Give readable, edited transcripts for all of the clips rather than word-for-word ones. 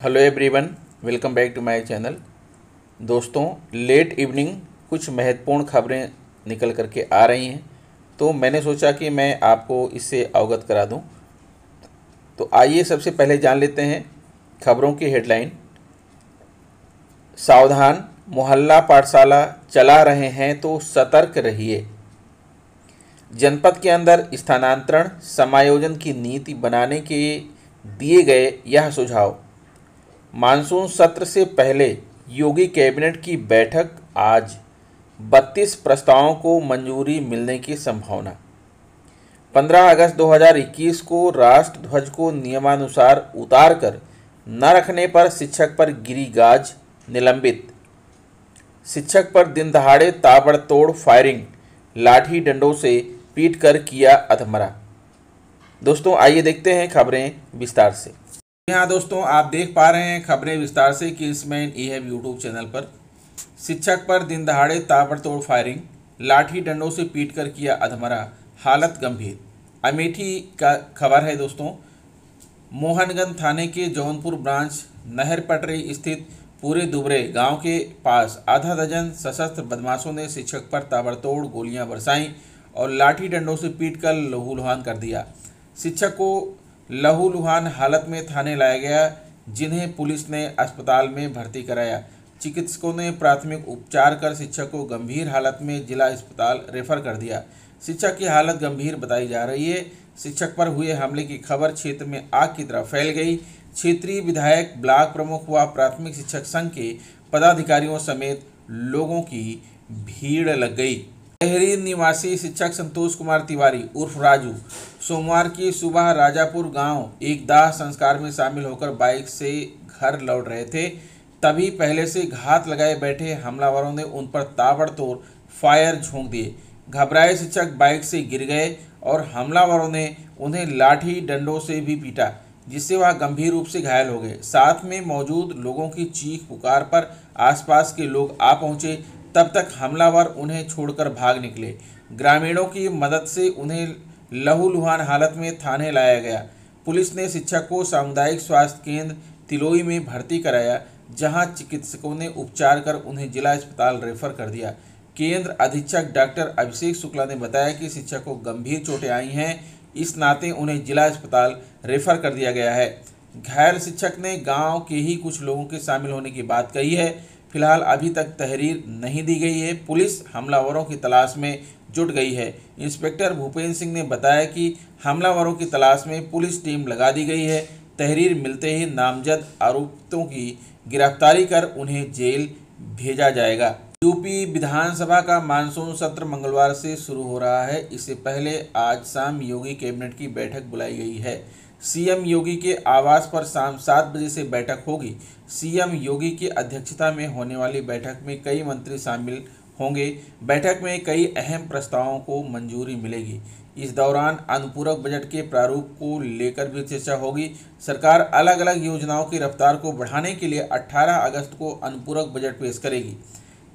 Hello everyone, welcome back to my channel. दोस्तों, late evening कुछ महत्वपूर्ण खबरें निकल करके आ रही हैं, तो मैंने सोचा कि मैं आपको इससे अवगत करा दूं। तो आइए सबसे पहले जान लेते हैं खबरों की हेडलाइन। सावधान, मोहल्ला पाठशाला चला रहे हैं तो सतर्क रहिए। जनपद के अंदर स्थानांतरण समायोजन की नीति बनाने के दिए गए यह सुझाव। मानसून सत्र से पहले योगी कैबिनेट की बैठक आज। 32 प्रस्तावों को मंजूरी मिलने की संभावना। 15 अगस्त 2021 को राष्ट्र ध्वज को नियमानुसार उतारकर न रखने पर शिक्षक पर गिरी गाज, निलंबित। शिक्षक पर दिन दहाड़े ताबड़तोड़ फायरिंग, लाठी डंडों से पीट कर किया अधमरा। दोस्तों, आइए देखते हैं खबरें विस्तार से। यहाँ दोस्तों, आप देख पा रहे हैं खबरें विस्तार से किंग्समैन ई-हैव यूट्यूब चैनल पर। शिक्षक पर दिन दहाड़े ताबड़तोड़ फायरिंग, लाठी डंडों से पीटकर किया अधमरा, हालत गंभीर। अमेठी का खबर है दोस्तों। मोहनगंज थाने के जौनपुर ब्रांच नहर पटरी स्थित पूरे दुबरे गांव के पास आधा दर्जन सशस्त्र बदमाशों ने शिक्षक पर ताबड़तोड़ गोलियां बरसाईं और लाठी डंडों से पीटकर लहूलुहान कर दिया। शिक्षक को लहूलुहान हालत में थाने लाया गया, जिन्हें पुलिस ने अस्पताल में भर्ती कराया। चिकित्सकों ने प्राथमिक उपचार कर शिक्षक को गंभीर हालत में जिला अस्पताल रेफर कर दिया। शिक्षक की हालत गंभीर बताई जा रही है। शिक्षक पर हुए हमले की खबर क्षेत्र में आग की तरह फैल गई। क्षेत्रीय विधायक, ब्लॉक प्रमुख व प्राथमिक शिक्षक संघ के पदाधिकारियों समेत लोगों की भीड़ लग गई। शहरी निवासी शिक्षक संतोष कुमार तिवारी उर्फ राजू सोमवार की सुबह राजापुर गांव एक दाह संस्कार में शामिल होकर बाइक से घर लौट रहे थे। तभी पहले से घात लगाए बैठे हमलावरों ने उन पर ताबड़तोड़ फायर झोंक दिए। घबराए शिक्षक बाइक से गिर गए और हमलावरों ने उन्हें लाठी डंडों से भी पीटा, जिससे वह गंभीर रूप से घायल हो गए। साथ में मौजूद लोगों की चीख पुकार पर आसपास के लोग आ पहुंचे। तब तक हमलावर उन्हें छोड़कर भाग निकले। ग्रामीणों की मदद से उन्हें लहूलुहान हालत में थाने लाया गया। पुलिस ने शिक्षक को सामुदायिक स्वास्थ्य केंद्र तिलोई में भर्ती कराया, जहां चिकित्सकों ने उपचार कर उन्हें जिला अस्पताल रेफर कर दिया। केंद्र अधीक्षक डॉक्टर अभिषेक शुक्ला ने बताया कि शिक्षक को गंभीर चोटें आई हैं, इस नाते उन्हें जिला अस्पताल रेफर कर दिया गया है। घायल शिक्षक ने गाँव के ही कुछ लोगों के शामिल होने की बात कही है। फिलहाल अभी तक तहरीर नहीं दी गई है। पुलिस हमलावरों की तलाश में जुट गई है। इंस्पेक्टर भूपेंद्र सिंह ने बताया कि हमलावरों की तलाश में पुलिस टीम लगा दी गई है। तहरीर मिलते ही नामजद आरोपितों की गिरफ्तारी कर उन्हें जेल भेजा जाएगा। यूपी विधानसभा का मानसून सत्र मंगलवार से शुरू हो रहा है। इससे पहले आज शाम योगी कैबिनेट की बैठक बुलाई गई है। सीएम योगी के आवास पर शाम 7 बजे से बैठक होगी। सीएम योगी की अध्यक्षता में होने वाली बैठक में कई मंत्री शामिल होंगे। बैठक में कई अहम प्रस्तावों को मंजूरी मिलेगी। इस दौरान अनुपूरक बजट के प्रारूप को लेकर भी चर्चा होगी। सरकार अलग अलग योजनाओं की रफ्तार को बढ़ाने के लिए 18 अगस्त को अनुपूरक बजट पेश करेगी।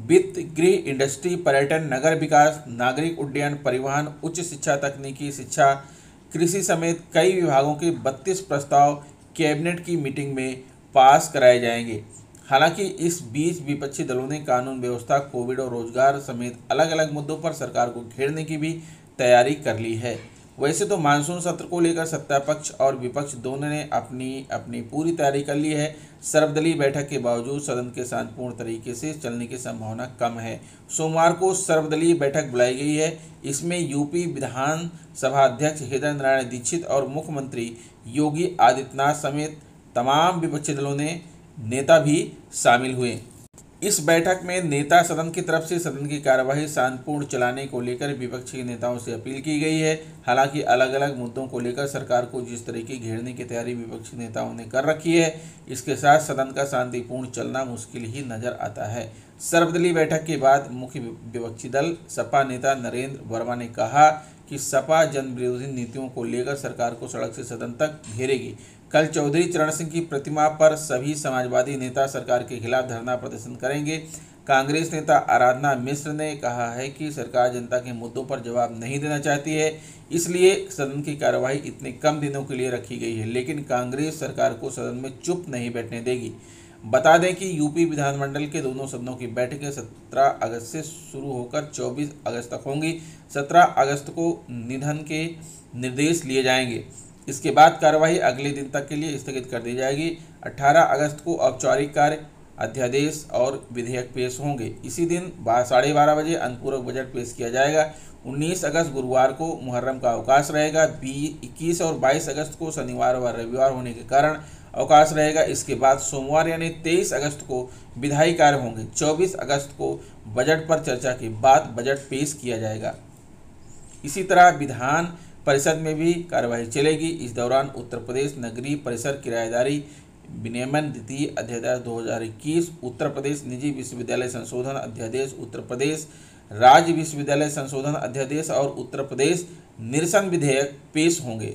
वित्त, गृह, इंडस्ट्री, पर्यटन, नगर विकास, नागरिक उड्डयन, परिवहन, उच्च शिक्षा, तकनीकी शिक्षा, कृषि समेत कई विभागों के 32 प्रस्ताव कैबिनेट की मीटिंग में पास कराए जाएंगे। हालांकि इस बीच विपक्षी दलों ने कानून व्यवस्था, कोविड और रोजगार समेत अलग अलग मुद्दों पर सरकार को घेरने की भी तैयारी कर ली है। वैसे तो मानसून सत्र को लेकर सत्ता पक्ष और विपक्ष दोनों ने अपनी अपनी पूरी तैयारी कर ली है। सर्वदलीय बैठक के बावजूद सदन के शांतिपूर्ण तरीके से चलने की संभावना कम है। सोमवार को सर्वदलीय बैठक बुलाई गई है। इसमें यूपी विधानसभा अध्यक्ष हृदय नारायण दीक्षित और मुख्यमंत्री योगी आदित्यनाथ समेत तमाम विपक्षी दलों ने नेता भी शामिल हुए। इस बैठक में नेता सदन की तरफ से सदन की कार्यवाही शांतिपूर्ण चलाने को लेकर विपक्षी नेताओं से अपील की गई है। हालांकि अलग अलग मुद्दों को लेकर सरकार को जिस तरीके घेरने की तैयारी विपक्षी नेताओं ने कर रखी है, इसके साथ सदन का शांतिपूर्ण चलना मुश्किल ही नजर आता है। सर्वदलीय बैठक के बाद मुख्य विपक्षी दल सपा नेता नरेंद्र वर्मा ने कहा कि सपा जन विरोधी नीतियों को लेकर सरकार को सड़क से सदन तक घेरेगी। कल चौधरी चरण सिंह की प्रतिमा पर सभी समाजवादी नेता सरकार के खिलाफ धरना प्रदर्शन करेंगे। कांग्रेस नेता आराधना मिश्र ने कहा है कि सरकार जनता के मुद्दों पर जवाब नहीं देना चाहती है, इसलिए सदन की कार्यवाही इतने कम दिनों के लिए रखी गई है। लेकिन कांग्रेस सरकार को सदन में चुप नहीं बैठने देगी। बता दें कि यूपी विधानमंडल के दोनों सदनों की बैठकें 17 अगस्त से शुरू होकर 24 अगस्त तक होंगी। 17 अगस्त को निधन के निर्देश लिए जाएंगे। इसके बाद कार्यवाही अगले दिन तक के लिए स्थगित कर दी जाएगी। 18 अगस्त को औपचारिक कार्य, अध्यादेश और विधेयक पेश होंगे। इसी दिन 12:30 बजे अनुपूरक बजट पेश किया जाएगा। 19 अगस्त गुरुवार को मुहर्रम का अवकाश रहेगा। 21 और 22 अगस्त को शनिवार व रविवार होने के कारण अवकाश रहेगा। इसके बाद सोमवार यानी 23 अगस्त को विधायी कार्य होंगे। 24 अगस्त को बजट पर चर्चा के बाद बजट पेश किया जाएगा। इसी तरह विधान परिषद में भी कार्यवाही चलेगी। इस दौरान उत्तर प्रदेश नगरीय परिषद किराएदारी विनियमन द्वितीय अध्यादेश 2021, उत्तर प्रदेश निजी विश्वविद्यालय संशोधन अध्यादेश, उत्तर प्रदेश राज्य विश्वविद्यालय संशोधन अध्यादेश और उत्तर प्रदेश निरसन विधेयक पेश होंगे।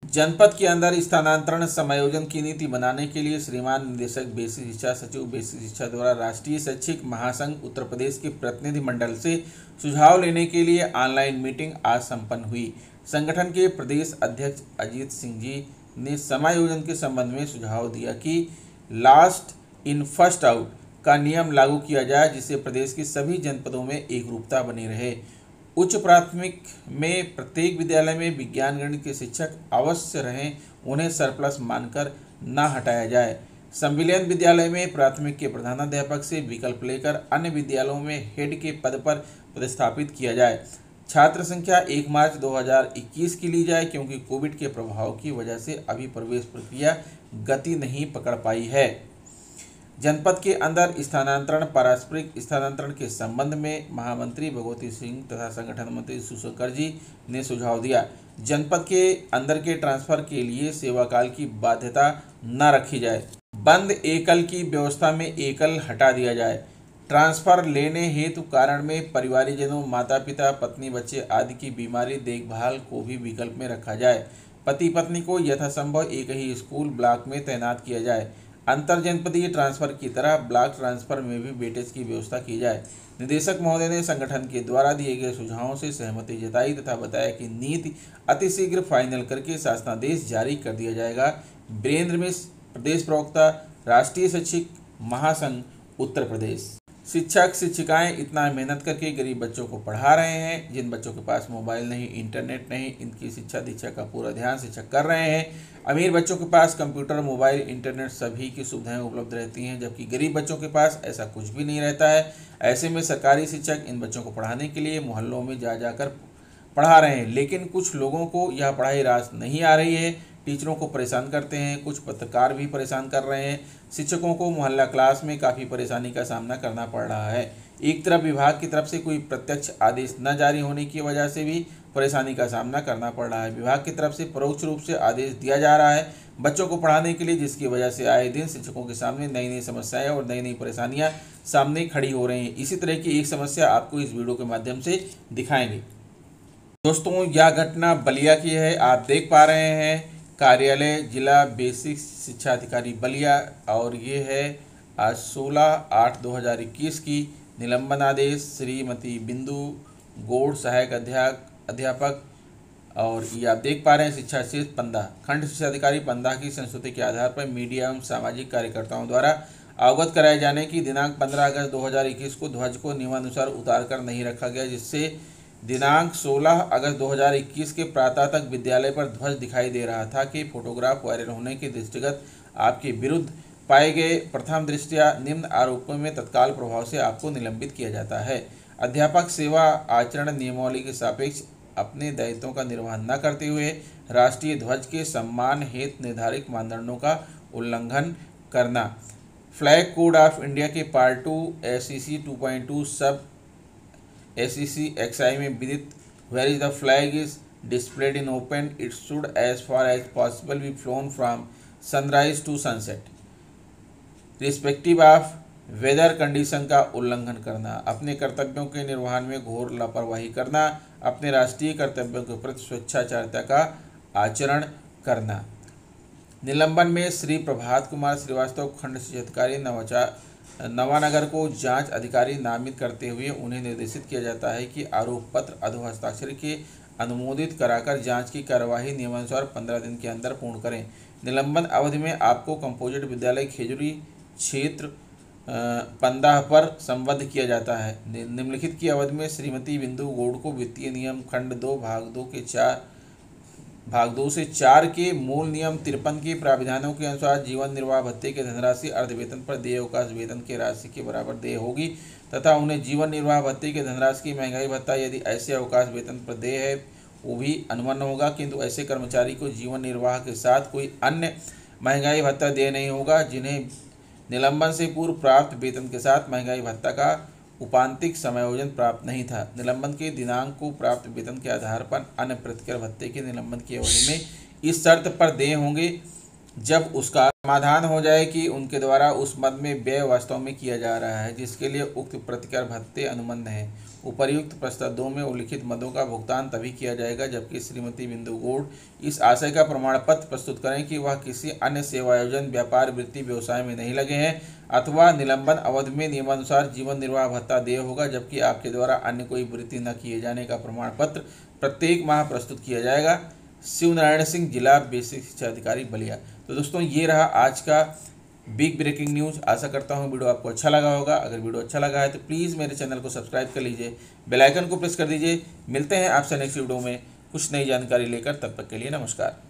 जनपद के अंदर स्थानांतरण समायोजन की नीति बनाने के लिए श्रीमान निदेशक बेसिक शिक्षा सचिव बेसिक शिक्षा द्वारा राष्ट्रीय शैक्षिक महासंघ उत्तर प्रदेश के प्रतिनिधि मंडल से सुझाव लेने के लिए ऑनलाइन मीटिंग आज संपन्न हुई। संगठन के प्रदेश अध्यक्ष अजीत सिंह जी ने समायोजन के संबंध में सुझाव दिया कि लास्ट इन फर्स्ट आउट का नियम लागू किया जाए, जिससे प्रदेश के सभी जनपदों में एकरूपता बनी रहे। उच्च प्राथमिक में प्रत्येक विद्यालय में विज्ञान गणित के शिक्षक अवश्य रहें, उन्हें सरप्लस मानकर न हटाया जाए। संविलियन विद्यालय में प्राथमिक के प्रधानाध्यापक से विकल्प लेकर अन्य विद्यालयों में हेड के पद पर पदस्थापित किया जाए। छात्र संख्या 1 मार्च 2021 की ली जाए, क्योंकि कोविड के प्रभाव की वजह से अभी प्रवेश प्रक्रिया गति नहीं पकड़ पाई है। जनपद के अंदर स्थानांतरण पारस्परिक स्थानांतरण के संबंध में महामंत्री भगवती सिंह तथा संगठन मंत्री सुशंकर जी ने सुझाव दिया। जनपद के अंदर के ट्रांसफर के लिए सेवाकाल की बाध्यता न रखी जाए। बंद एकल की व्यवस्था में एकल हटा दिया जाए। ट्रांसफर लेने हेतु कारण में परिवारीजनों, माता पिता, पत्नी, बच्चे आदि की बीमारी देखभाल को भी विकल्प में रखा जाए। पति पत्नी को यथासंभव एक ही स्कूल ब्लॉक में तैनात किया जाए। अंतर जनपदीय ट्रांसफर की तरह ब्लॉक ट्रांसफर में भी वेटेज की व्यवस्था की जाए। निदेशक महोदय ने संगठन के द्वारा दिए गए सुझावों से सहमति जताई तथा बताया कि नीति अतिशीघ्र फाइनल करके शासनादेश जारी कर दिया जाएगा। वीरेंद्र मिश्र, प्रदेश प्रवक्ता, राष्ट्रीय शैक्षिक महासंघ उत्तर प्रदेश। शिक्षक शिक्षिकाएं इतना मेहनत करके गरीब बच्चों को पढ़ा रहे हैं। जिन बच्चों के पास मोबाइल नहीं, इंटरनेट नहीं, इनकी शिक्षा दीक्षा का पूरा ध्यान शिक्षक कर रहे हैं। अमीर बच्चों के पास कंप्यूटर, मोबाइल, इंटरनेट सभी की सुविधाएं उपलब्ध रहती हैं, जबकि गरीब बच्चों के पास ऐसा कुछ भी नहीं रहता है। ऐसे में सरकारी शिक्षक इन बच्चों को पढ़ाने के लिए मोहल्लों में जा जाकर पढ़ा रहे हैं, लेकिन कुछ लोगों को यह पढ़ाई रास नहीं आ रही है। टीचरों को परेशान करते हैं, कुछ पत्रकार भी परेशान कर रहे हैं। शिक्षकों को मोहल्ला क्लास में काफ़ी परेशानी का सामना करना पड़ रहा है। एक तरफ विभाग की तरफ से कोई प्रत्यक्ष आदेश न जारी होने की वजह से भी परेशानी का सामना करना पड़ रहा है। विभाग की तरफ से परोक्ष रूप से आदेश दिया जा रहा है बच्चों को पढ़ाने के लिए, जिसकी वजह से आए दिन शिक्षकों के सामने नई नई समस्याएं और नई नई परेशानियां सामने खड़ी हो रही हैं। इसी तरह की एक समस्या आपको इस वीडियो के माध्यम से दिखाएंगे। दोस्तों, यह घटना बलिया की है। आप देख पा रहे हैं कार्यालय जिला बेसिक शिक्षा अधिकारी बलिया, और ये है आज 16/8/2021 की निलंबन आदेश श्रीमती बिंदु गौड़, सहायक अध्यापक, और ये आप देख पा रहे हैं शिक्षा क्षेत्र पंदा, खंड शिक्षा अधिकारी पंदा की संस्तुति के आधार पर मीडिया एवं सामाजिक कार्यकर्ताओं द्वारा अवगत कराए जाने की दिनांक 15 अगस्त 2021 को ध्वज को नियमानुसार उतार कर नहीं रखा गया, जिससे दिनांक 16 अगस्त 2021 के प्रातः तक विद्यालय पर ध्वज दिखाई दे रहा था कि फोटोग्राफ वायरल होने के दृष्टिगत आपके विरुद्ध पाए गए प्रथम दृष्टया निम्न आरोपों में तत्काल प्रभाव से आपको निलंबित किया जाता है। अध्यापक सेवा आचरण नियमावली के सापेक्ष अपने दायित्वों का निर्वहन न करते हुए राष्ट्रीय ध्वज के सम्मान हेतु निर्धारित मानदंडों का उल्लंघन करना। फ्लैग कोड ऑफ इंडिया के पार्ट 2 SEC 2.2 सब SEC XI में विदित where is the flag is displayed in open, it should as far as possible be flown from sunrise to sunset respective of weather condition का उल्लंघन करना, अपने कर्तव्यों के निर्वहन में घोर लापरवाही करना, अपने राष्ट्रीय कर्तव्यों के प्रति स्वेच्छाचारिता का आचरण करना। निलंबन में श्री प्रभात कुमार श्रीवास्तव खंड शिक्षा अधिकारी नवानगर को जांच अधिकारी नामित करते हुए उन्हें निर्देशित किया जाता है कि आरोप पत्र अधो हस्ताक्षर के अनुमोदित कराकर जांच की कार्यवाही नियमानुसार 15 दिन के अंदर पूर्ण करें। निलंबन अवधि में आपको कंपोजिट विद्यालय खेजूरी क्षेत्र पंदाह पर संबद्ध किया जाता है। निम्नलिखित की अवधि में श्रीमती बिंदु गौड़ को वित्तीय नियम खंड 2 भाग 2 से 4 के मूल नियम 53 के प्राविधानों के अनुसार जीवन निर्वाह भत्ते की धनराशि अर्ध वेतन पर देय अवकाश वेतन की राशि के बराबर देय होगी तथा उन्हें जीवन निर्वाह भत्ते की धनराशि की महंगाई भत्ता यदि ऐसे अवकाश वेतन पर देय है वो भी अनुमन्न होगा, किंतु ऐसे कर्मचारी को जीवन निर्वाह के साथ कोई अन्य महंगाई भत्ता देय नहीं होगा जिन्हें निलंबन से पूर्व प्राप्त वेतन के साथ महंगाई भत्ता का उपांतिक समायोजन प्राप्त नहीं था। निलंबन के दिनांक को प्राप्त वेतन के आधार पर अन्य प्रतिकर भत्ते के निलंबन की अवधि में इस शर्त पर देय होंगे जब उसका समाधान हो जाए कि उनके द्वारा उस मद में व्यय वास्तव में किया जा रहा है जिसके लिए उक्त प्रतिकर भत्ते अनुबंध हैं। उपर्युक्त प्रस्ताव 2 में उल्लिखित मदों का भुगतान तभी किया जाएगा जबकि श्रीमती बिंदु गौड़ इस आशय का प्रमाण पत्र प्रस्तुत करें कि वह किसी अन्य सेवायोजन व्यापार वृत्ति व्यवसाय में नहीं लगे हैं अथवा निलंबन अवधि में नियमानुसार जीवन निर्वाह भत्ता देय होगा, जबकि आपके द्वारा अन्य कोई वृत्ति न किए जाने का प्रमाण पत्र प्रत्येक माह प्रस्तुत किया जाएगा। शिवनारायण सिंह, जिला बेसिक शिक्षा अधिकारी, बलिया। तो दोस्तों ये रहा आज का बिग ब्रेकिंग न्यूज़। आशा करता हूँ वीडियो आपको अच्छा लगा होगा। अगर वीडियो अच्छा लगा है तो प्लीज़ मेरे चैनल को सब्सक्राइब कर लीजिए, बेल आइकन को प्रेस कर दीजिए। मिलते हैं आपसे नेक्स्ट वीडियो में कुछ नई जानकारी लेकर, तब तक के लिए नमस्कार।